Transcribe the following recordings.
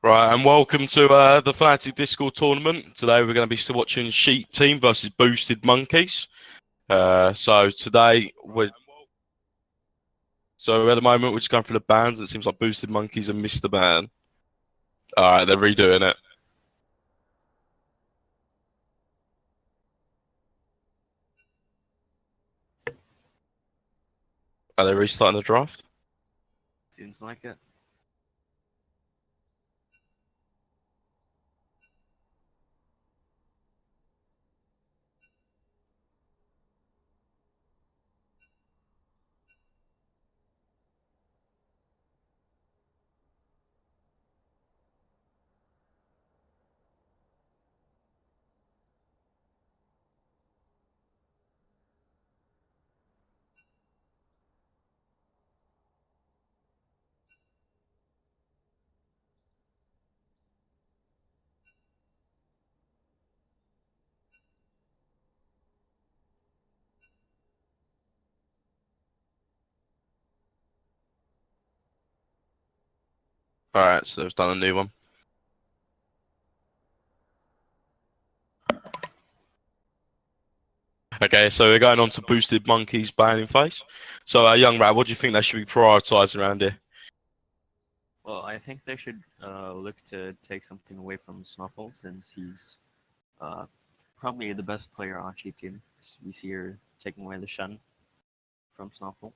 Right, and welcome to the Fnatic Discord tournament. Today we're going to be still watching Sheep Team versus Boosted Monkeys. So today at the moment we're just going through the bans. It seems like Boosted Monkeys have missed the ban. All right, they're redoing it. Are they restarting the draft? Seems like it. All right, so they've done a new one. Okay, so we're going on to Boosted Monkeys banning phase. So, YoungRat, what do you think they should be prioritising around here? Well, I think they should look to take something away from Snuffle since he's uh, probably the best player on Sheep Team. We see her taking away the Shun from Snuffle.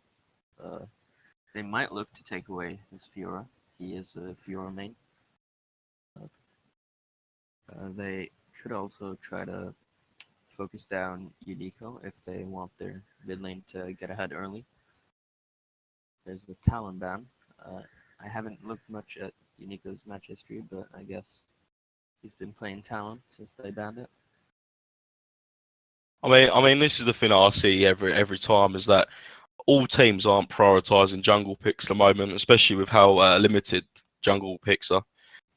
They might look to take away his Fiora. He is a Fiora main. They could also try to focus down Unico if they want their mid lane to get ahead early. There's the Talon ban. I haven't looked much at Unico's match history, but I guess he's been playing Talon since they banned it. I mean, this is the thing I see every time is that all teams aren't prioritising jungle picks at the moment, especially with how limited jungle picks are.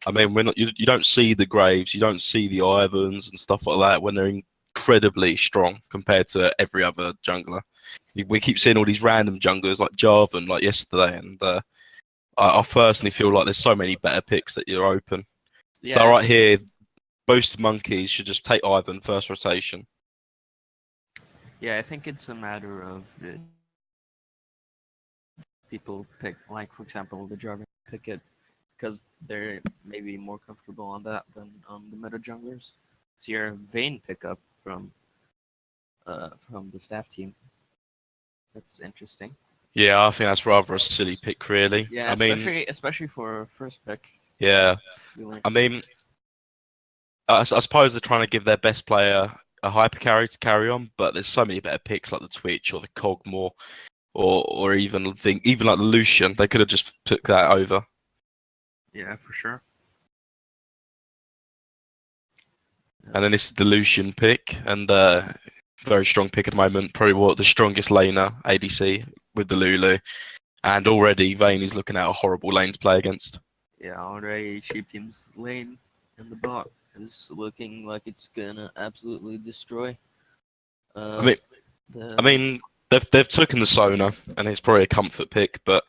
I mean, you don't see the Graves, you don't see the Ivans and stuff like that when they're incredibly strong compared to every other jungler. We keep seeing all these random junglers like Jarvan, like yesterday, and I personally feel like there's so many better picks that you're open. Yeah, So right here, Boosted Monkeys should just take Ivan first rotation. yeah, I think it's a matter of people pick, like for example, the Jarvan pick it because they're maybe more comfortable on that than the meta junglers. So your Vayne pickup from the staff team. That's interesting. Yeah, I think that's rather a silly pick, really. Yeah, I mean, especially for first pick. yeah, Really I mean, I suppose they're trying to give their best player a hyper carry to carry on, but there's so many better picks like the Twitch or the Cogmore or even like the Lucian. They could have just took that over. Yeah, for sure. And then this is the Lucian pick, and very strong pick at the moment. Probably the strongest laner ADC with the Lulu, and already Vayne is looking at a horrible lane to play against. Yeah, already Sheep Team's lane in the bot is looking like it's gonna absolutely destroy. I Uh, mean, the I mean they've taken the Sona, and it's probably a comfort pick, but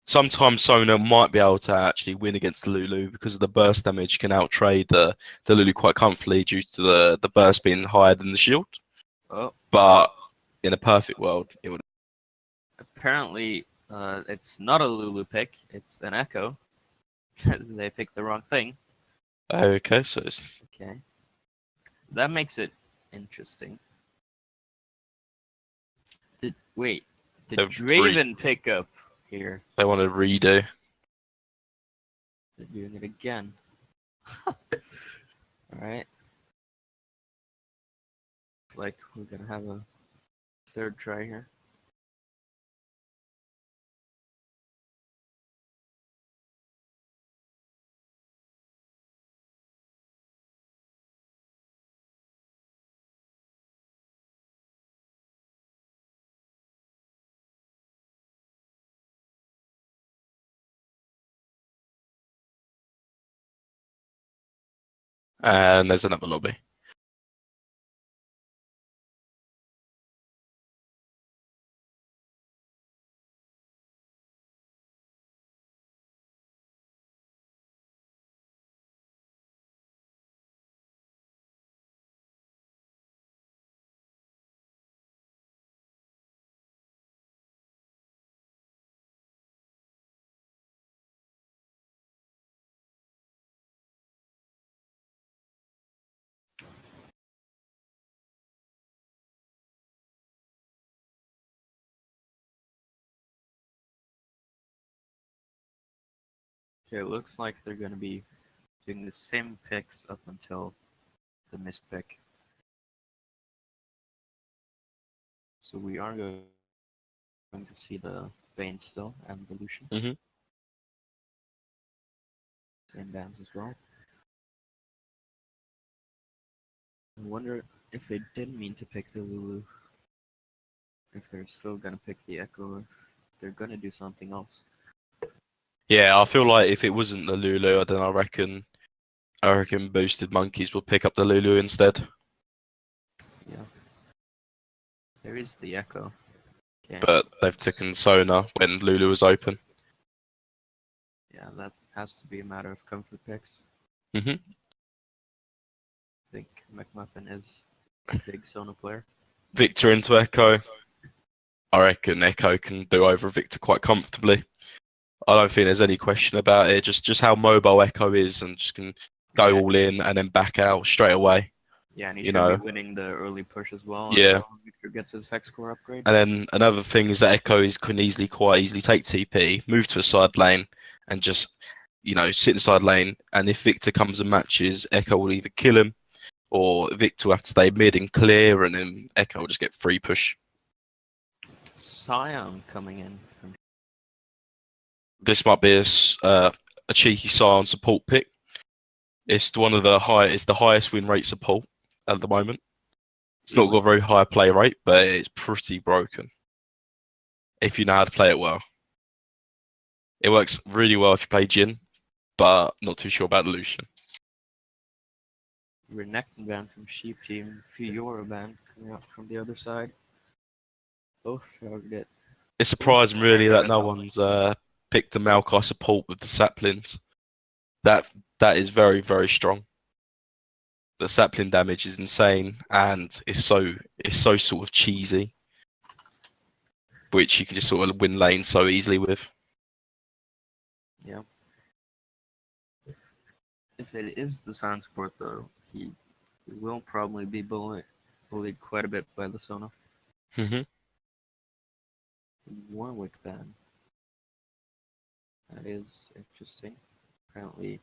sometimes Sona might be able to actually win against the Lulu because of the burst damage can outtrade the Lulu quite comfortably due to the burst being higher than the shield. oh, But in a perfect world, it would. apparently it's not a Lulu pick. It's an Echo. They picked the wrong thing. Okay, so it's Okay, that makes it interesting. Wait, did Draven pick up here? they want to redo. They're doing it again. Alright. Looks like we're gonna have a third try here. And there's another lobby. Okay, it looks like they're going to be doing the same picks up until the missed pick. So we are going to see the Bane still and the Lucian. Mhm. Same bands as well. I wonder if they didn't mean to pick the Lulu, if they're still going to pick the Echo, or if they're going to do something else. Yeah, I feel like if it wasn't the Lulu, then I reckon Boosted Monkeys will pick up the Lulu instead. Yeah. There is the Echo. Okay. But they've taken Sona when Lulu was open. Yeah, that has to be a matter of comfort picks. Mhm. I think McMuffin is a big Sona player. Victor into Echo. I reckon Echo can do over Victor quite comfortably. I don't think there's any question about it. Just how mobile Echo is, and just can go all in and then back out straight away. Yeah, and he You should be know. winning the early push as well. Yeah. As Victor gets his hex core upgrade. And then another thing is that Echo can quite easily take TP, move to a side lane, and just sit in the side lane. And if Victor comes and matches, Echo will either kill him, or Victor will have to stay mid and clear, and then Echo will just get free push. Scion coming in from. This might be a cheeky Scion support pick. It's it's the highest win rate support at the moment. It's not got a very high play rate, but it's pretty broken if you know how to play it well. It works really well if you play Jhin, but not too sure about the Lucian. Renekton ban from Sheep Team, Fiora ban coming out from the other side. Both target. It's surprising, really, that no one's picked the Maokai support with the saplings. That is very, very strong. The sapling damage is insane, and it's so sort of cheesy, which you can just sort of win lanes so easily with. Yeah. If it is the Scion support though, he will probably be bullied quite a bit by the Sona. Mm-hmm. Warwick ban. That is interesting. Apparently,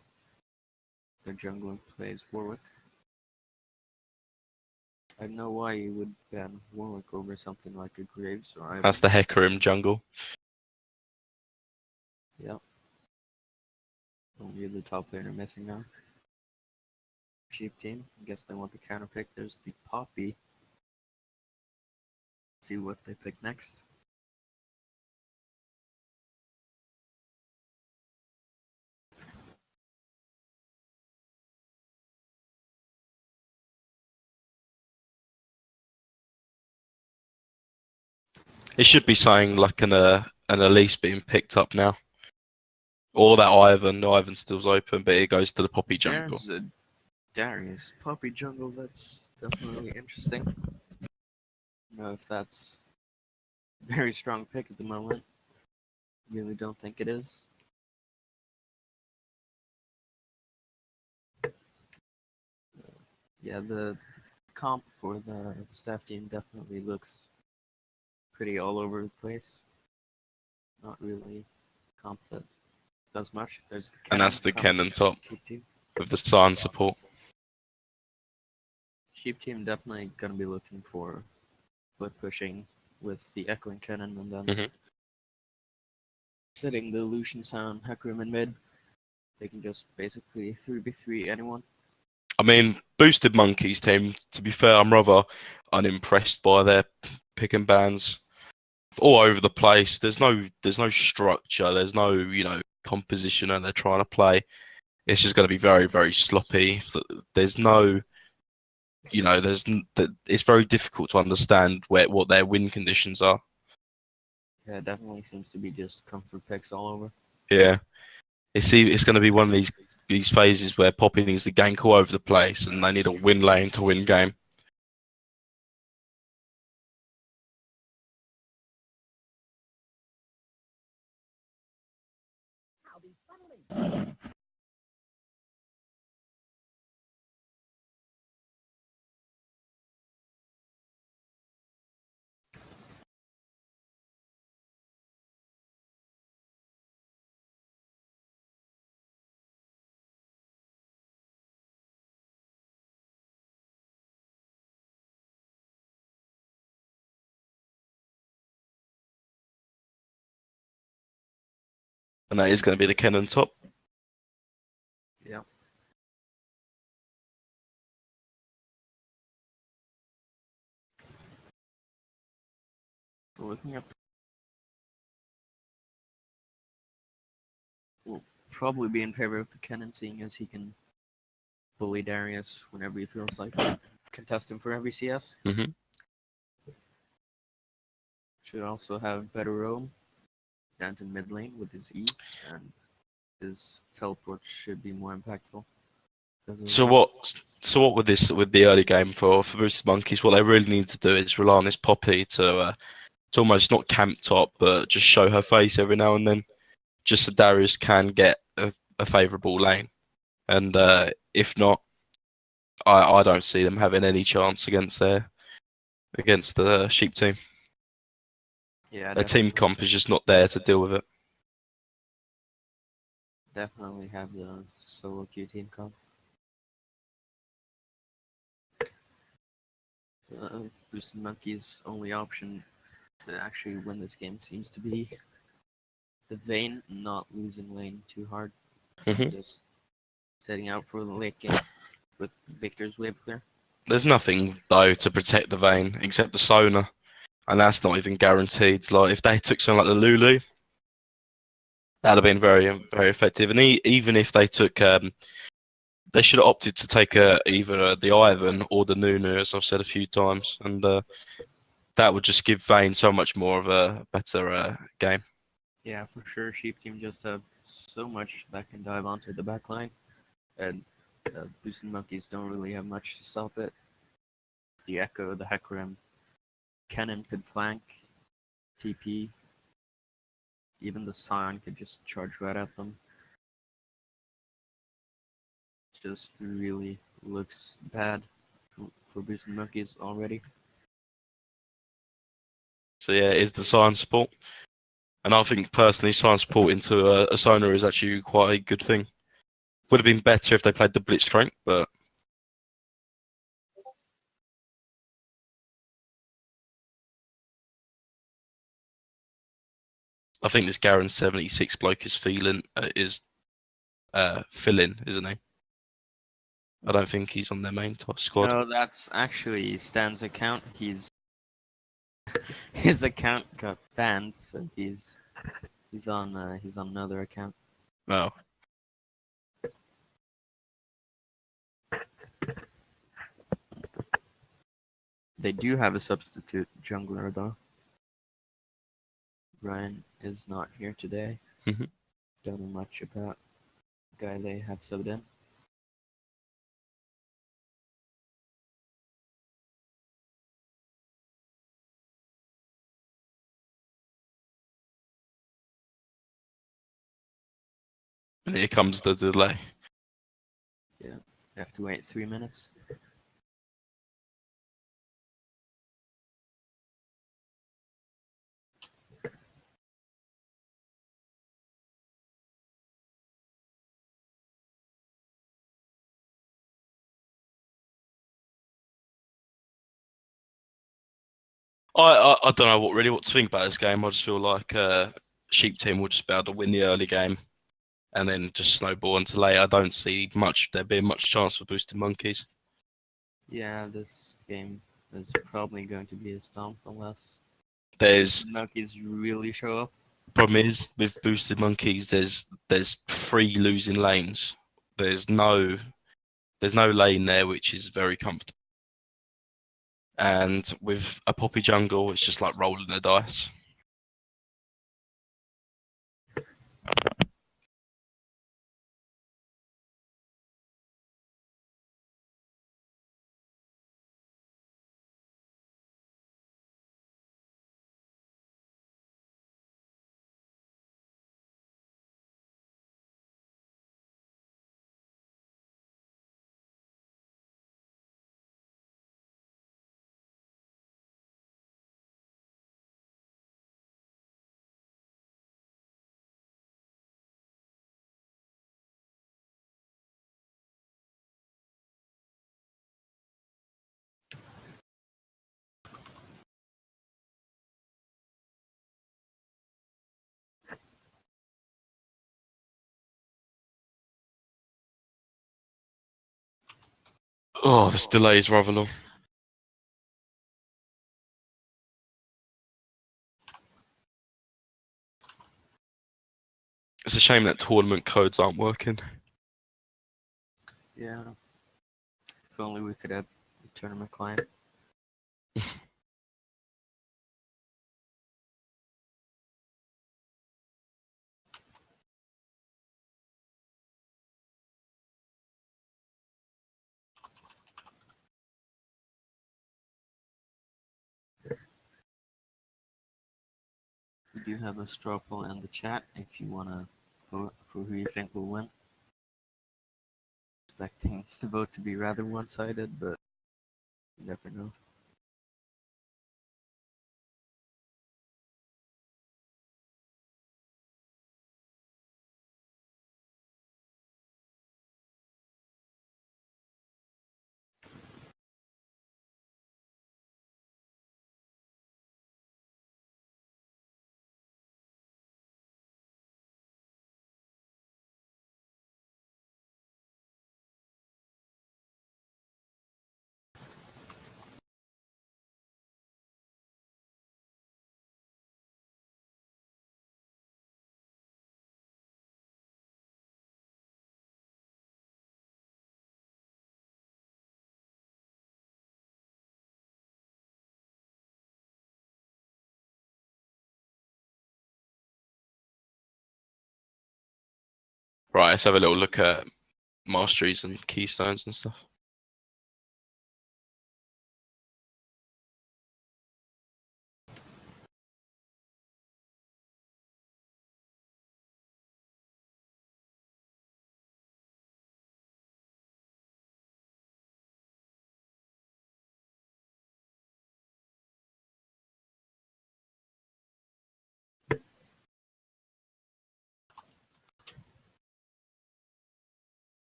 their jungler plays Warwick. I don't know why you would ban Warwick over something like a Graves or Ivern. That's the Hecarim jungle. Yep. Only the top laner missing now. Sheep team. I guess they want the counter pick. There's the Poppy. See what they pick next. It should be something like an Elise being picked up now. Or that Ivern. No, Ivern still's open, but it goes to the Poppy jungle. There's a Darius Poppy jungle. That's definitely interesting. I don't know if that's a very strong pick at the moment. Really don't think it is. Yeah, the comp for the staff team definitely looks pretty all over the place. Not really comp that does much. There's the And that's the Kennen top Sheep team. with the Scion support. Sheep team definitely gonna be looking for foot pushing with the echoing cannon and then sitting the Lucian Sound Hecarim in mid. They can just basically 3v3 anyone. I mean, Boosted Monkeys team, to be fair, I'm rather unimpressed by their pick and bans. All over the place. There's no structure. There's no, composition that they're trying to play. It's just going to be very, very sloppy. There's no, it's very difficult to understand what their win conditions are. Yeah, it definitely seems to be just comfort picks all over. Yeah. It's going to be one of these phases where Poppy needs to gank all over the place and they need a win lane to win game. and that is going to be the Kennen top. Yeah. So looking at, will probably be in favor of the Kennen, seeing as he can bully Darius whenever he feels like it, contest him for every CS. Hmm. Should also have better roam down to mid lane with his E, and his teleport should be more impactful. So what with the early game for Boosted Monkeys, what they really need to do is rely on this Poppy to almost not camp top, but just show her face every now and then, just so Darius can get a favourable lane. And if not, I don't see them having any chance against the Sheep team. Yeah, Their team comp is just not there to deal with it. definitely have the solo queue team comp. Boosted Monkey's only option to actually win this game seems to be the Vayne not losing lane too hard. Hmm. Just setting out for the late game with Victor's wave clear. There's nothing though to protect the Vayne except the Sona, and that's not even guaranteed. Like if they took something like the Lulu, that'd have been very very effective. And even if they took, they should have opted to take either the Ivan or the Nunu, as I've said a few times, and that would just give Vayne so much more of a better game. Yeah, for sure. Sheep team just have so much that can dive onto the back line, and Boosted Monkeys don't really have much to stop it. The Echo, the Hecarim, Kennen could flank, TP, even the Scion could just charge right at them. It just really looks bad for Boosted Monkeys already. So yeah, it is the Scion support, and I think personally, Scion support into a Sona is actually quite a good thing. Would have been better if they played the Blitzcrank, but I think this Garen 76 bloke is filling, isn't he? I don't think he's on their main squad. No, that's actually Stan's account. His account got banned, so he's on another account. No. They do have a substitute jungler though. Ryan is not here today. Mhm. Don't know much about the guy they have subbed in. And here comes the delay. Yeah, they have to wait 3 minutes. I don't know what to think about this game. I just feel like Sheep team will just be able to win the early game and then just snowball into late. I don't see there being much chance for Boosted Monkeys. Yeah, this game is probably going to be a stomp unless There's Monkeys really show up. Problem is with Boosted Monkeys, there's three losing lanes. There's no there's no lane there which is very comfortable. And with a Poppy jungle, it's just like rolling the dice. Oh, this delay is rather long. It's a shame that tournament codes aren't working. Yeah. If only we could have a tournament client. We do have a straw poll in the chat if you want to vote for who you think will win. Expecting the vote to be rather one-sided, but you never know. Right, let's have a little look at masteries and keystones and stuff.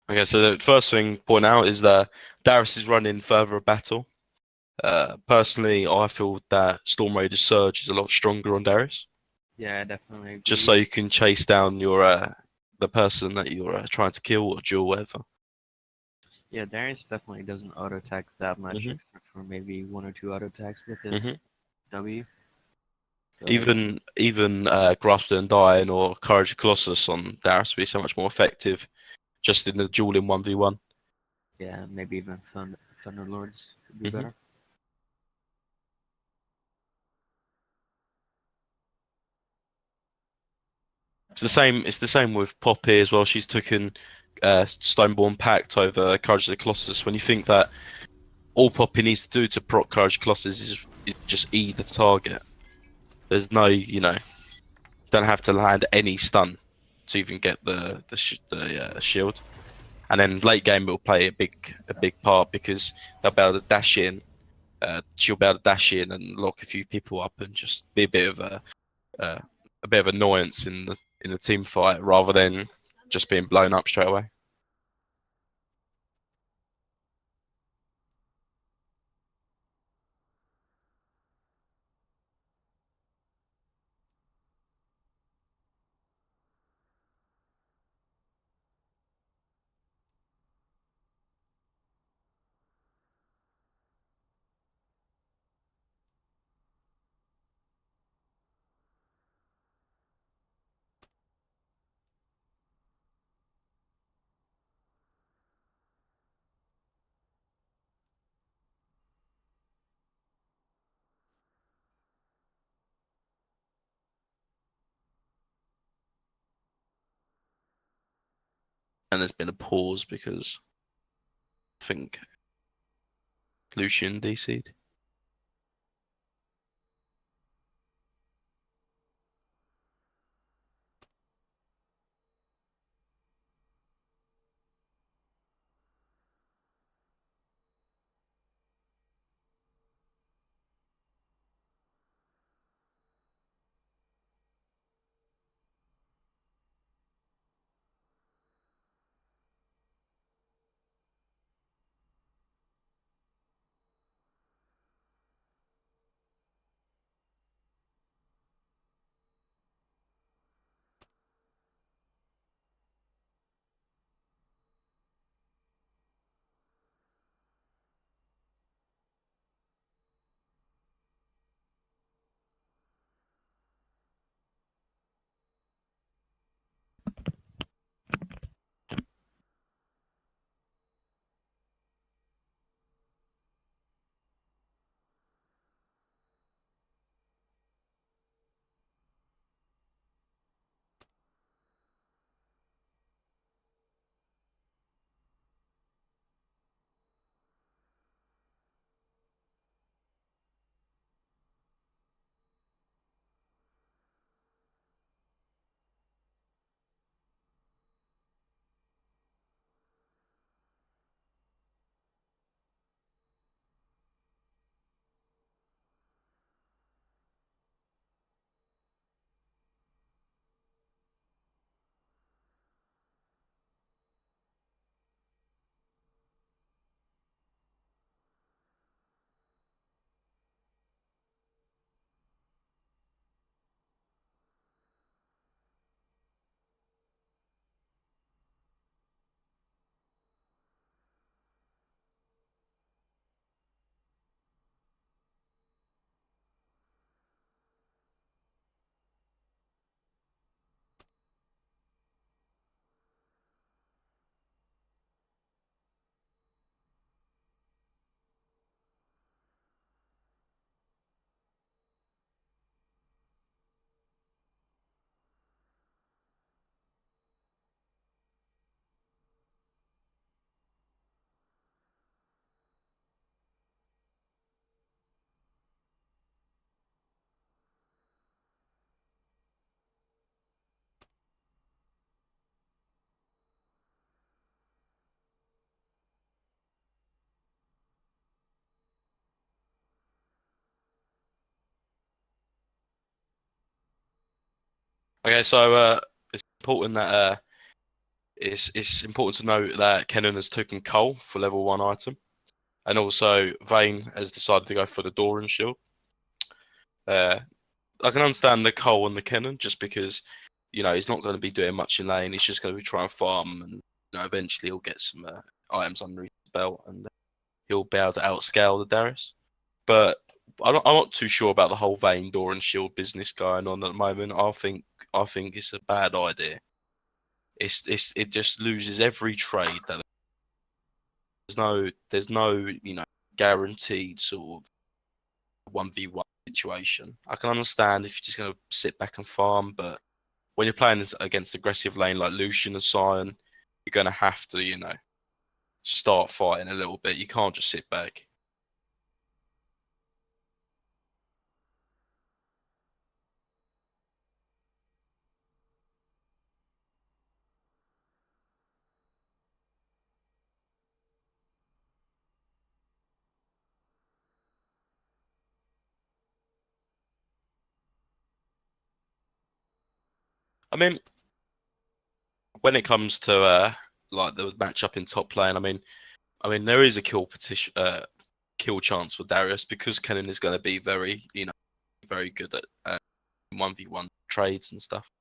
Okay, so the first thing to point out is that Darius is running further battle. Personally, I feel that Storm Raider Surge is a lot stronger on Darius, Yeah, I definitely agree. just so you can chase down your the person that you're trying to kill or duel, whatever. Yeah, Darius definitely doesn't auto attack that much, Mhm. except for maybe one or two auto attacks with his W. So Even Grasp and Dying or Courage of Colossus on Darius would be so much more effective just in the dueling 1v1. yeah, maybe even Thunderlords could be Mhm. better. It's the same with Poppy as well. She's taken Stoneborn Pact over Courage of the Colossus. When you think that all Poppy needs to do to proc Courage of the Colossus is just E the target. There's no, you don't have to land any stun to even get the shield. And then late game will play a big part because they'll be able to dash in. She'll be able to dash in and lock a few people up and just be uh, a bit of annoyance in the team fight rather than just being blown up straight away. And there's been a pause because I think Lucian DC'd. Okay, so it's important that it's important to note that Kennen has taken Cole for level 1 item, and also Vayne has decided to go for the Doran shield. Uh, I can understand the Cole and the Kennen just because he's not going to be doing much in lane. He's just going to be trying to farm, and eventually he'll get some items under his belt, and he'll be able to outscale the Darius. But I'm not too ssure about the whole Vayne Doran shield business going on at the moment. I think it's a bad idea. It just loses every trade. That there's no guaranteed sort of 1v1 situation. I can understand if you're just gonna sit back and farm, but when you're playing this against aggressive lane like Lucian and Sion, you're gonna have to start fighting a little bit. You can't just sit back. I mean, when it comes to like the matchup in top lane, I mean there is a kill chance for Darius because Kennen is going to be very good at 1v1 trades and stuff.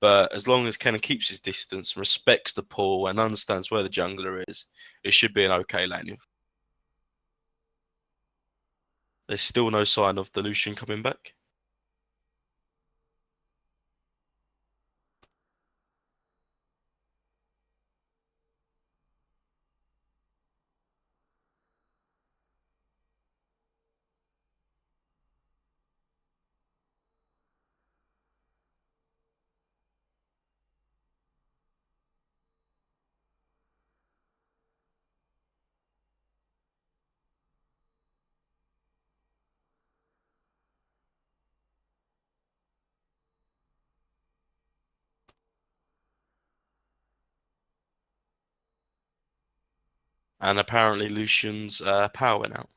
But as long as Kennen keeps his distance, respects the pool, and understands where the jungler is, it should be an okay lane. There's still no sign of the Lucian coming back. And apparently Lucian's power went out.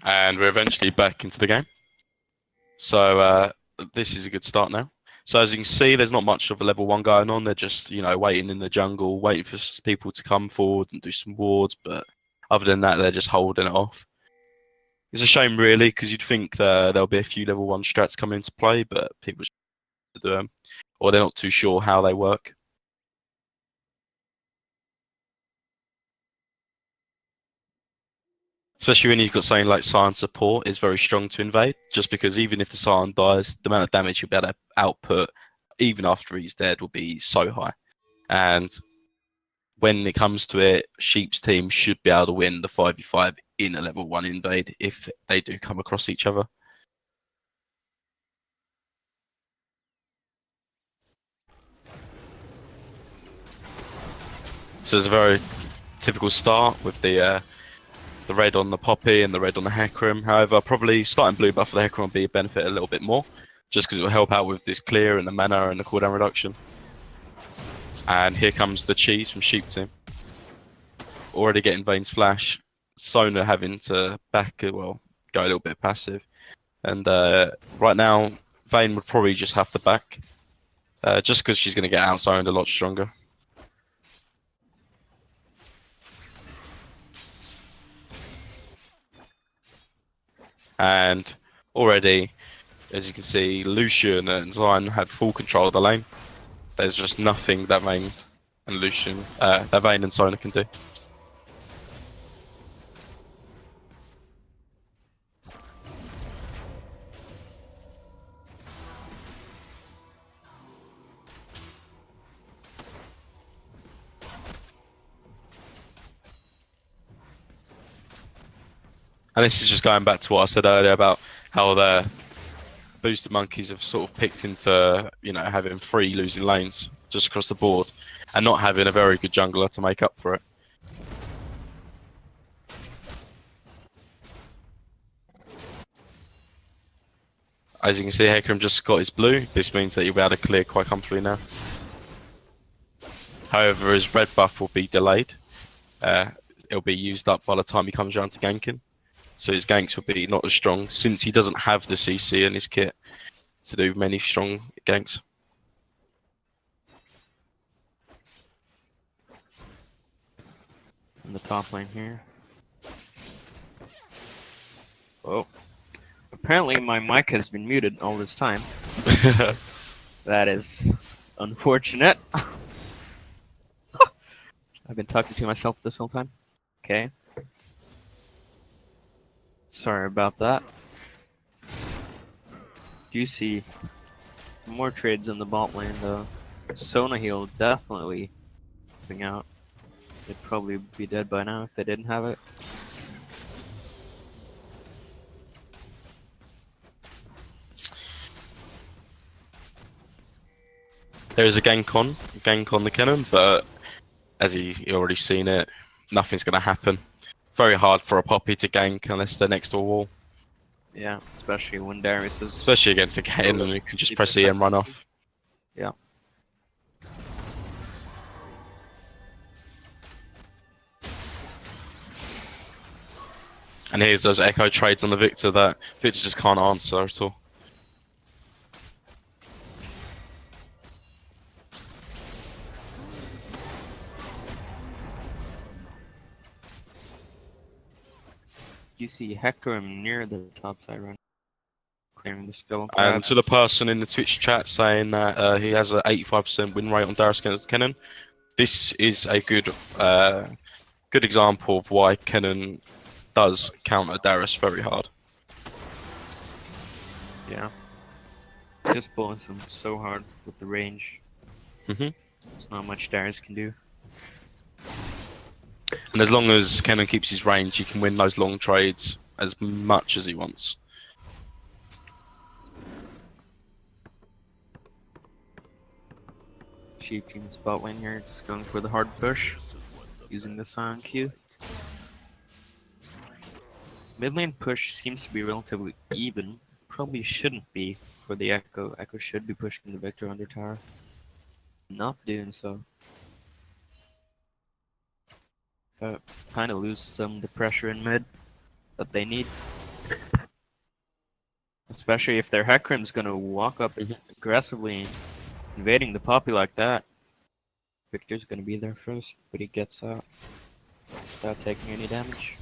And we're eventually back into the game. So this is a good start now. So as you can see, there's not much of a level 1 going on. They're just, waiting in the jungle, waiting for people to come forward and do some wards. But other than that, they're just holding it off. It's a shame, really, because you'd think there'll be a few level 1 strats come into play, but people just do them, or they're not too sure how they work. Especially when you've got something like Scion support is very strong to invade, just because even if the Scion dies, the amount of damage you'll be able to output, even after he's dead, will be so high. And when it comes to it, Sheep's team should be able to win the 5v5 in a level 1 invade if they do come across each other. So it's a very typical start with the red on the Poppy and the red on the Hecarim. However, probably starting blue buff for the Hecarim will be a benefit a little bit more, just because it will help out with this clear and the mana and the cooldown reduction. And here comes the cheese from Sheep team. Already getting Vayne's flash. Sona having to go a little bit passive. And right now, Vayne would probably just have to back, just because she's going to get outzoned a lot stronger. And already, as you can see, Lucian and Zion have full control of the lane. There's just nothing that Vayne and Sona can do. And this is just going back to what I said earlier about how the boosted monkeys have sort of picked into, having 3 losing lanes just across the board and not having a very good jungler to make up for it. As you can see, Hecarim just got his blue. This means that you'll be able to clear quite comfortably now. However, his red buff will be delayed. It'll be used up by the time he comes around to ganking. So his ganks will be not as strong, since he doesn't have the CC in his kit to do many strong ganks. In the top lane here. Oh. Apparently my mic has been muted all this time. That is unfortunate. I've been talking to myself this whole time. Okay. Sorry about that. Do you see more trades in the bot lane though? Sona heal definitely helping out. They'd probably be dead by now if they didn't have it. There is a gank on the cannon, but as you already seen it, nothing's going to happen. Very hard for a Poppy to gank unless they're next to a wall. Yeah, especially when Darius is... Especially against a cannon, and you can just press E and run off. Yeah. And here's those echo trades on the Victor that Victor just can't answer at all. You see Hecarim near the top side run, clearing the skull. And to the person in the Twitch chat saying that he has an 85% win rate on Darius against Kennen, this is a good example of why Kennen does counter Darius very hard. Yeah. Just bullets him so hard with the range. There's not much Darius can do. And as long as Kennen keeps his range, he can win those long trades as much as he wants. Sheep team spot lane here, just going for the hard push, using the Scion Q. Mid lane push seems to be relatively even. Probably shouldn't be for the Echo. Echo should be pushing the Victor under tower. Not doing so. That kind of lose some of the pressure in mid that they need. Especially if their Hecarim's gonna walk up aggressively, invading the Poppy like that. Victor's gonna be there first, but he gets out without taking any damage.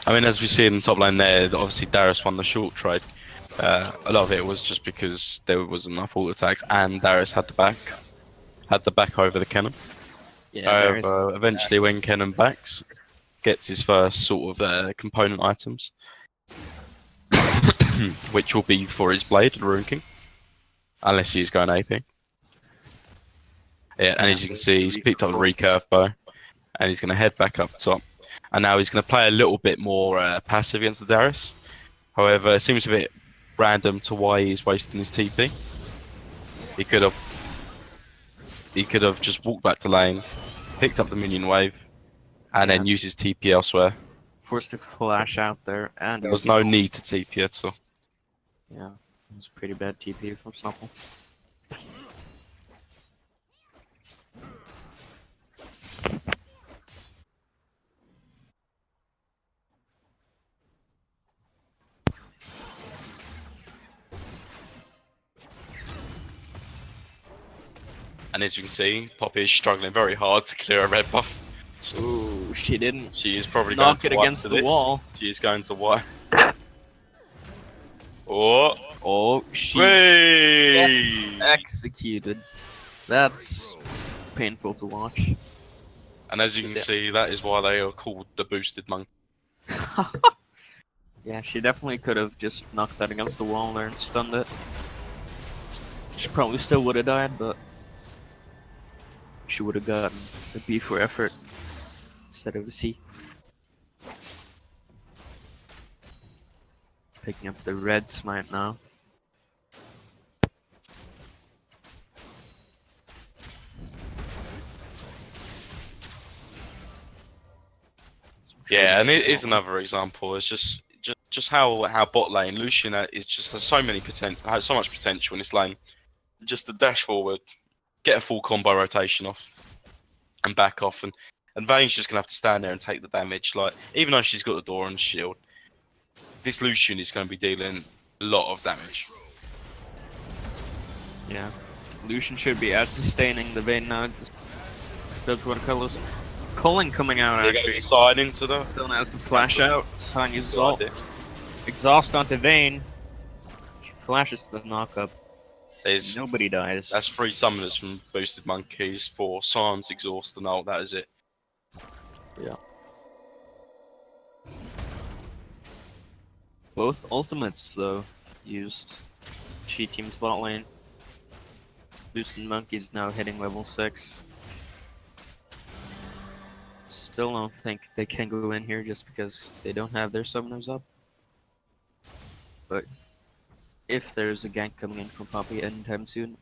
I mean, as we see in the top lane there, obviously Darius won the short trade. A lot of it was just because there wasn't enough auto attacks, and Darius had the back over the cannon. Yeah, Eventually, when Cannon backs, gets his first sort of component items, which will be for his blade, the Rune King, unless he's going AP. Yeah, and as you can see, he's picked up the recurve bow, and he's going to head back up top. And now he's going to play a little bit more passive against the Darius. However, it seems a bit random to why he's wasting his TP. He could have just walked back to lane, picked up the minion wave, and then used his TP elsewhere. Forced to flash out there, and There was no need to TP at all. Yeah, it was pretty bad TP from Snuffle. And as you can see, Poppy is struggling very hard to clear a red buff. Ooh, she didn't. She is probably knock going to it wipe against to the this. wall. She is going to wipe. Oh, She Whee! executed. That's painful to watch. And as you can see, that is why they are called the boosted monk. Yeah, she definitely could have just knocked that against the wall there and stunned it. She probably still would have died, but she would have gotten a B for effort instead of a C. Picking up the red smite now. Yeah, and it is another example. It's just how bot lane Lucian has so much potential in this lane. Just to dash forward, get a full combo rotation off, and back off, and Vayne's just gonna have to stand there and take the damage. Like, even though she's got the door and shield, this Lucian is gonna be dealing a lot of damage. Yeah, Lucian should be out sustaining the Vayne now. That's what colors. Culling coming out actually. Side into the. Still has to flash out. Sign uses ult. Exhaust onto Vayne. She flashes the knockup. Nobody dies. That's 3 summoners from boosted monkeys for Sans, exhaust, and ult. That is it. Yeah. Both ultimates though used. She team's bot lane. Boosted monkeys now hitting level 6. Still don't think they can go in here just because they don't have their summoners up. But if there's a gank coming in from Poppy anytime soon,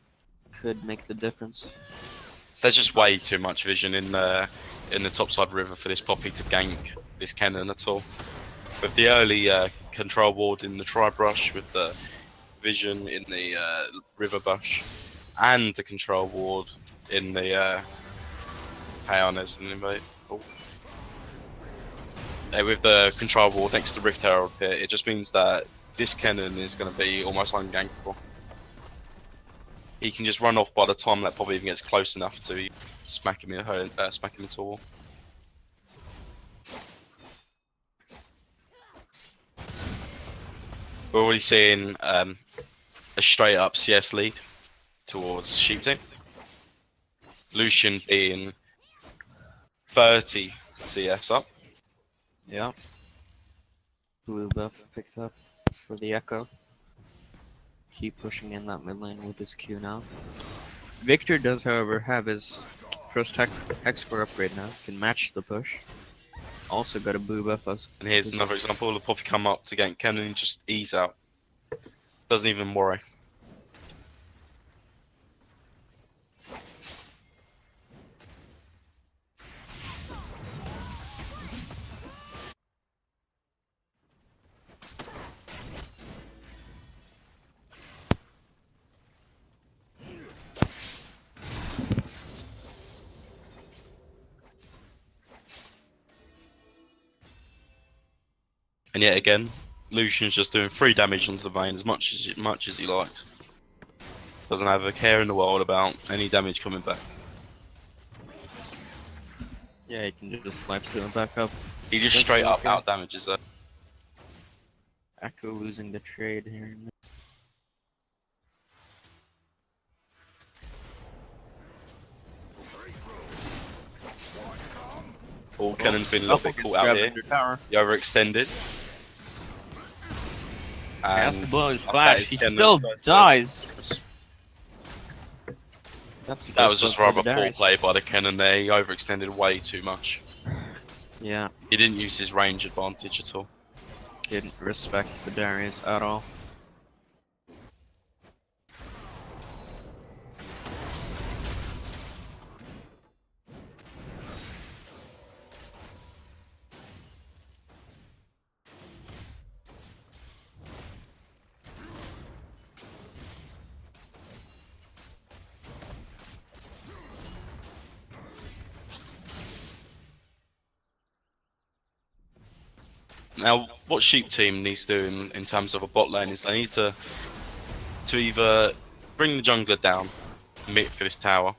could make the difference. There's just way too much vision in the topside river for this Poppy to gank this cannon at all. With the early control ward in the tri-brush, with the vision in the river bush, and the control ward in the Payoneers and invade. With the control ward next to Rift Herald here, it just means that this cannon is going to be almost ungankable. He can just run off by the time that Poppy even gets close enough to smack him into a wall. We're already seeing a straight up CS lead towards Sheep Team. Lucian being 30 CS up. Yeah. Blue buff picked up for the Echo. Keep pushing in that mid lane with his Q now. Victor does, however, have his first Hex Core upgrade now. Can match the push. Also got a blue buff. And here's another example. The Poppy come up to gank cannon and just ease out. Doesn't even worry. And yet again, Lucian's just doing 3 damage onto the Vayne as much as he liked. Doesn't have a care in the world about any damage coming back. Yeah, he can just lifesteal him back up. He just straight up out damages her. Echo losing the trade here. Oh, Kennan's been a little bit caught out here. He overextended. He has to blow his that flash. is He Kenan still first dies. That was just rather poor play by the Kenan there. He overextended way too much. Yeah. He didn't use his range advantage at all. Didn't respect the Darius at all. Now, what Sheep team needs to do in terms of a bot lane is they need to either bring the jungler down for this tower,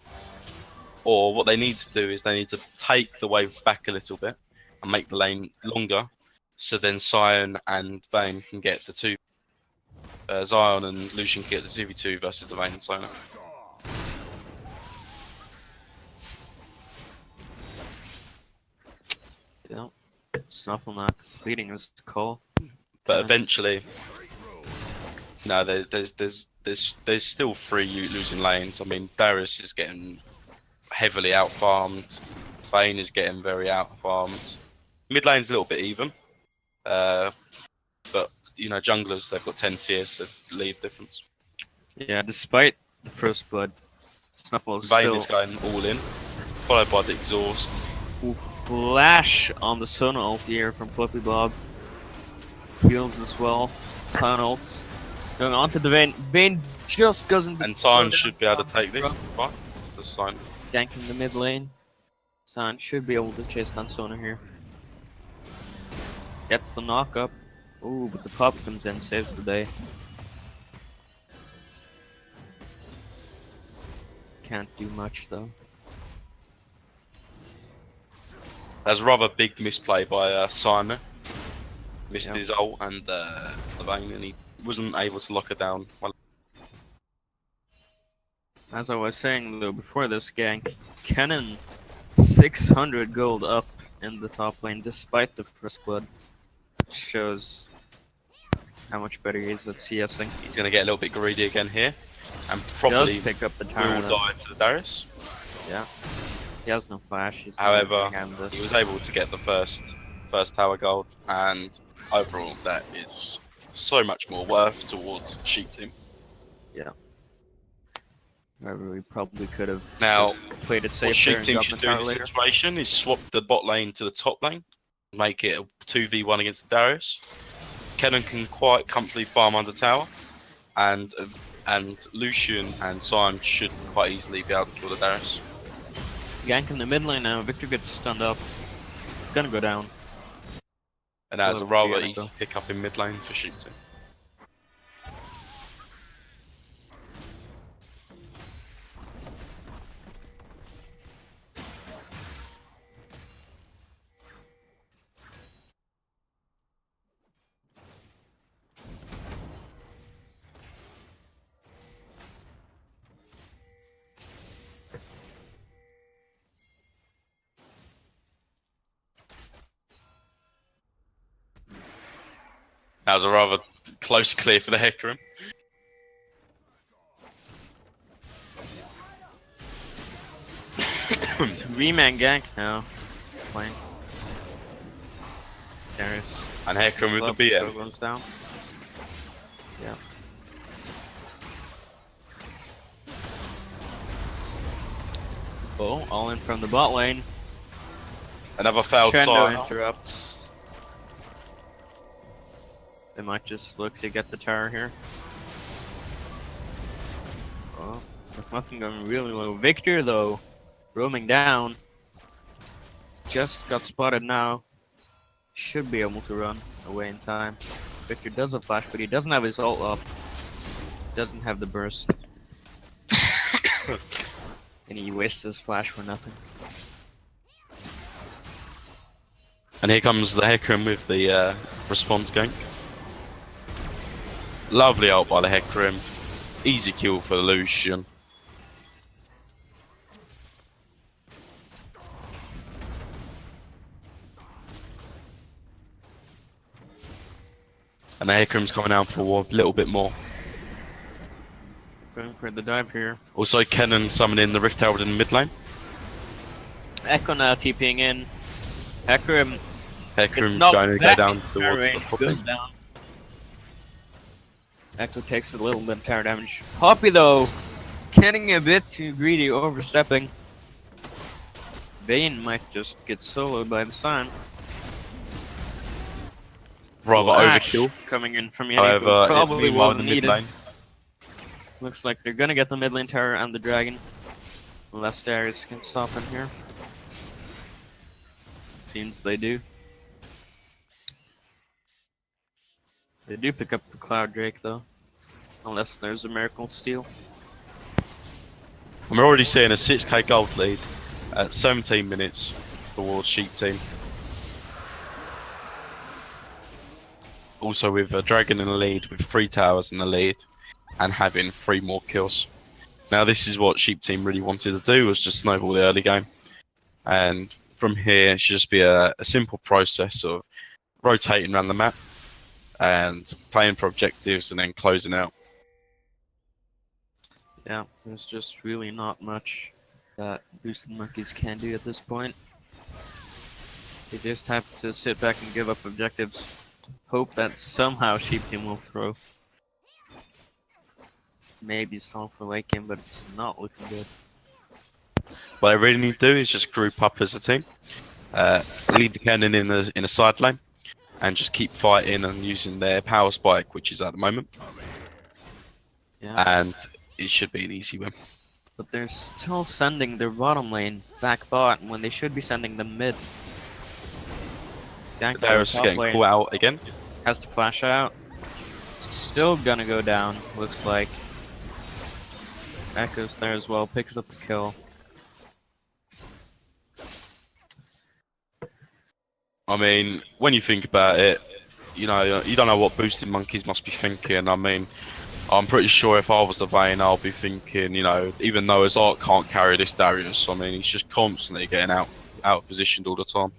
or what they need to do is they need to take the wave back a little bit and make the lane longer, so then Sion and Vayne can get the 2. Zion and Lucian can get the 2v2 versus the Vayne and Sion. Yeah. Snuffle not completing his call. But eventually, no, there's still 3 losing lanes. I mean, Darius is getting heavily out farmed. Vayne is getting very out farmed. Mid lane's a little bit even, but you know, junglers, they've got 10 CS, so leave difference. Yeah, despite the first blood, Snuffle Vayne is going all in, followed by the exhaust. Ooh, flash on the Sun ult here from Flippy Bob. Heals as well. Sun ults. Going on to the Vayne. Vayne just doesn't. And Sion should be able to take this fight to the Sion. Ganking the mid lane. Sion should be able to chase down Sona here. Gets the knock up. Ooh, but the pop comes in, saves the day. Can't do much though. That's a rather big misplay by Sion. Missed Yeah. his ult and the Vayne, and he wasn't able to lock it down. Well, As I was saying though, before this gank, Kenan 600 gold up in the top lane despite the first blood. Shows how much better he is at CSing. he's going to get a little bit greedy again here, and He probably does pick up the tower will though. die to the Darius. Yeah. He has no flash. He's However, this. he was able to get the first tower gold, and overall that is so much more worth towards Sheep team. However, we probably could have Now, just played it what safe Sheep there and team got should the do in tower this later. situation is swap the bot lane to the top lane, make it a 2v1 against the Darius. Kenan can quite comfortably farm under tower, and Lucian and Sion should quite easily be able to kill the Darius. Gank in the mid lane now. Victor gets stunned up. He's gonna go down. And that is a Well, rather yeah, easy pick up in mid lane for Sheep team. That was a rather close clear for the Hecarim. Three-man gank now. Playing. Darius. And Hecarim with Club, the so BM. goes down. Yeah. Oh, all in from the bot lane. Another failed Shendo Sion. interrupts. They might just look to get the tower here. Oh, with nothing going really low. Victor, though, roaming down. Just got spotted now. Should be able to run away in time. Victor does have flash, but he doesn't have his ult up. Doesn't have the burst. And he wastes his flash for nothing. And here comes the Hecarim with the response gank. Lovely ult by the Hecarim. Easy kill for the Lucian. And the Hecarim's coming out for a little bit more. Going for the dive here. Also, Kennen summoning the Rift Herald in the mid lane. Echo now TPing in. Hecarim Hecarim not trying to go back down in towards range, the Poppy. goes down. Echo takes a little bit of tower damage. Poppy though, getting a bit too greedy, overstepping. Vayne might just get soloed by the sun. Rather Flash overkill. coming in from Yannick, However, probably meanwhile in wasn't the mid needed. lane. Looks like they're gonna get the mid lane tower and the dragon. Unless Darius can stop him here. Seems they do. They do pick up the Cloud Drake though. Unless there's a miracle steal. And we're already seeing a 6k gold lead at 17 minutes towards Sheep Team. Also with a Dragon in the lead, with 3 towers in the lead, and having 3 more kills. Now this is what Sheep Team really wanted to do, was just snowball the early game. And from here, it should just be a simple process of rotating around the map, and playing for objectives, and then closing out. Yeah, there's just really not much that Boosted Monkeys can do at this point. They just have to sit back and give up objectives. Hope that somehow Sheep Team will throw. Maybe solve for late game, but it's not looking good. What they really need to do is just group up as a team, lead the cannon in a side lane, and just keep fighting and using their power spike, which is at the moment. Yeah. And it should be an easy win. But they're still sending their bottom lane back bot when they should be sending them mid. Darius is getting caught out again. Has to flash out. Still gonna go down, looks like. Echo's there as well, picks up the kill. I mean, when you think about it, you know, you don't know what Boosted Monkeys must be thinking. I mean, I'm pretty sure if I was the Vayne, I'll be thinking, you know, even though his art can't carry this Darius, I mean, he's just constantly getting out positioned all the time.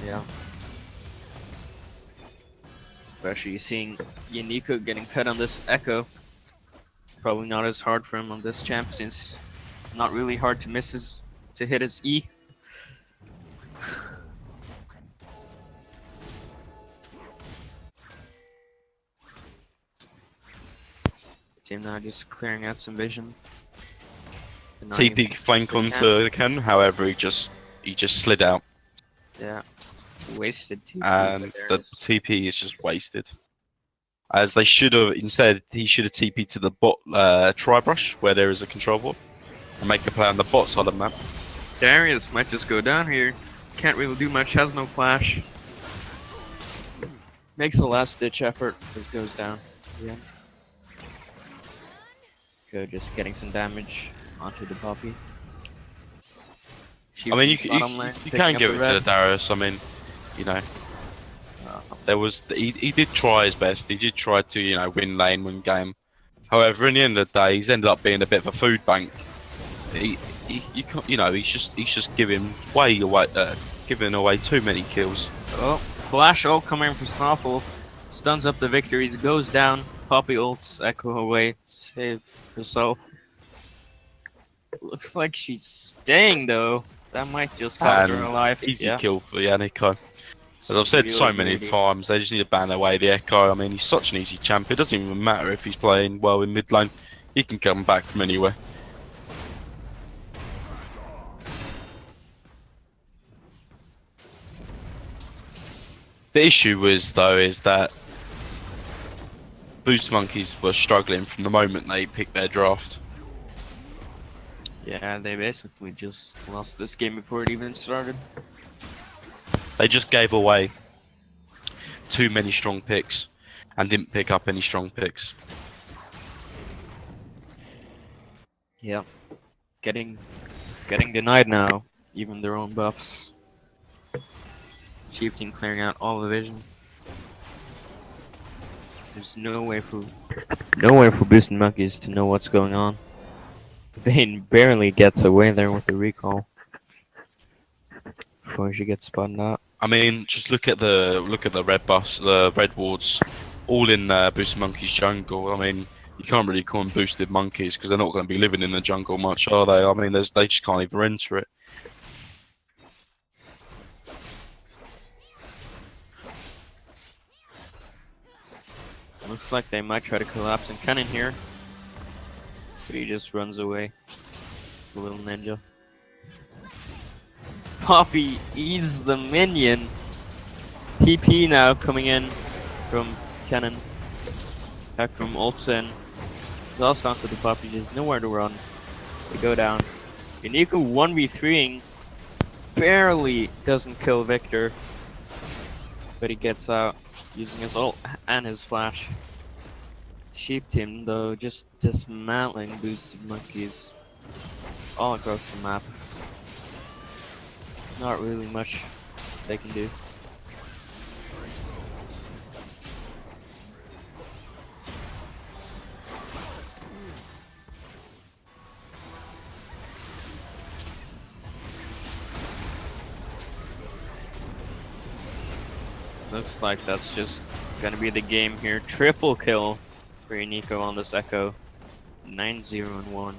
Yeah. Especially seeing Yannick getting fed on this Echo. Probably not as hard for him on this champ, since not really hard to hit his E. Team now just clearing out some vision. TP flank onto the Ken, however, he just slid out. Yeah. Wasted TP. And the TP is just wasted. As they should have, instead, he should have TP'd to the bot tri-brush, where there is a control board, and make a play on the bot side of the map. Darius might just go down here. Can't really do much, has no flash. Makes a last ditch effort, but goes down. Yeah. Go just getting some damage onto the Poppy. I mean, you can give it to the Darius. I mean, you know, he did try his best. He did try to, you know, win lane, win game. However, in the end of the day, he's ended up being a bit of a food bank. You can't, you know, he's just giving away too many kills. Oh, flash ult coming from Snuffle, stuns up the victories, goes down. Poppy ults Echo away, save herself. Looks like she's staying though. That might just cost her her life. Easy kill for Yannick. As I've said so many times, they just need to ban away the Echo. I mean, he's such an easy champ. It doesn't even matter if he's playing well in mid lane. He can come back from anywhere. The issue is that Boost Monkeys were struggling from the moment they picked their draft. Yeah, they basically just lost this game before it even started. They just gave away too many strong picks and didn't pick up any strong picks. Yeah, getting denied now. Even their own buffs. Chief team clearing out all the vision. There's no way for Boosted Monkeys to know what's going on. Vayne barely gets away there with the recall before she gets spotted out. I mean, just look at the red buffs, the red wards, all in Boosted Monkeys jungle. I mean, you can't really call them Boosted Monkeys because they're not going to be living in the jungle much, are they? I mean, they just can't even enter it. Looks like they might try to collapse and cannon here, but he just runs away. The little ninja. Poppy eases the minion. TP now coming in from Cannon. Back from Olsen. Exhaust onto the Poppy, there's nowhere to run. They go down. Unico 1v3ing. Barely doesn't kill Victor. But he gets out using his ult and his flash. Sheep team though just dismantling Boosted Monkeys all across the map. Not really much they can do. Looks like that's just gonna be the game here. Triple kill for Unico on this Echo. 9-0-1.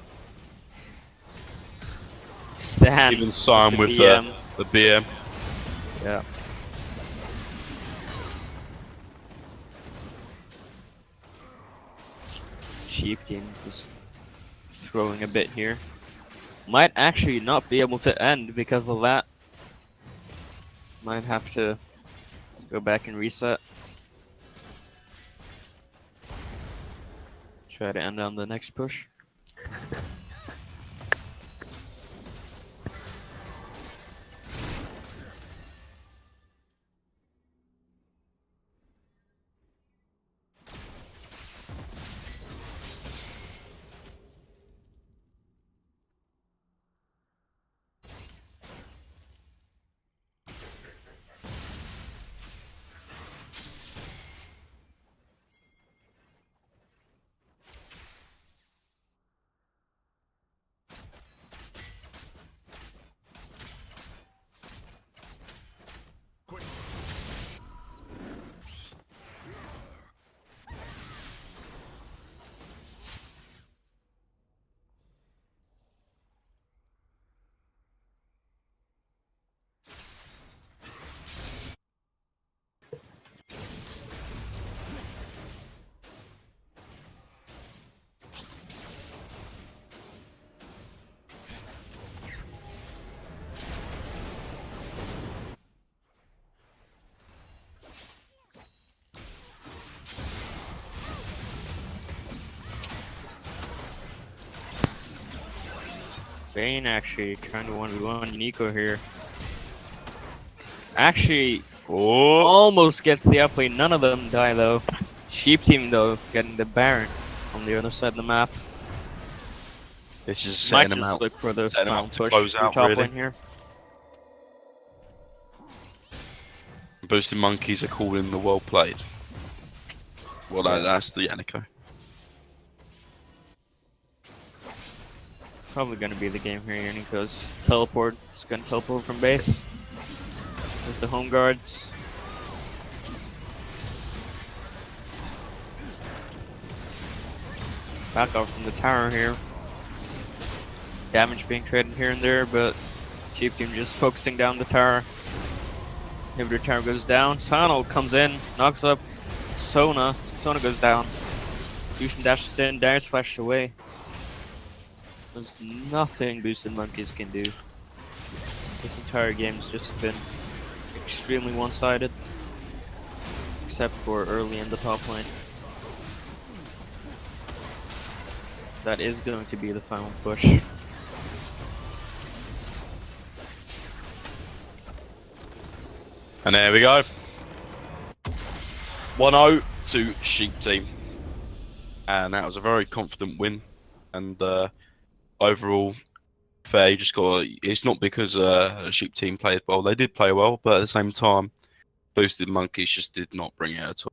Stan. Even Sam with the BM. Yeah. Chief team just throwing a bit here. Might actually not be able to end because of that. Might have to go back and reset. Try to end on the next push. Vayne actually trying to 1v1 Unico here. Actually, almost gets the uplane. None of them die though. Sheep team though, getting the Baron on the other side of the map. This is setting Might them just out. look for the Setting them final up to push close through out, top really. lane here. Boosted Monkeys are calling the well played. Well, Yeah. that's the Yannico. Probably gonna be the game here. Unico's teleport. It's gonna teleport from base with the home guards. Back off from the tower here. Damage being traded here and there, but Chief team just focusing down the tower. Inhibitor tower goes down. Sano comes in, knocks up Sona. Sona goes down. Lucian dashes in, Darius flashes away. There's nothing Boosted Monkeys can do. This entire game's just been extremely one-sided, except for early in the top lane. That is going to be the final push. And there we go. 1-0 to Sheep Team. And that was a very confident win. And overall, fair. You just got. It's not because Sheep Team played well. They did play well, but at the same time, Boosted Monkeys just did not bring it at all.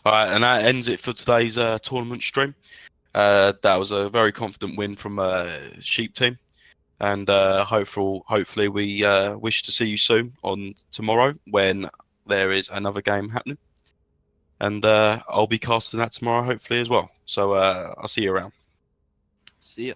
All right, and that ends it for today's tournament stream. That was a very confident win from Sheep Team, and hopefully we wish to see you soon on tomorrow when there is another game happening, and I'll be casting that tomorrow hopefully as well. So I'll see you around. See ya.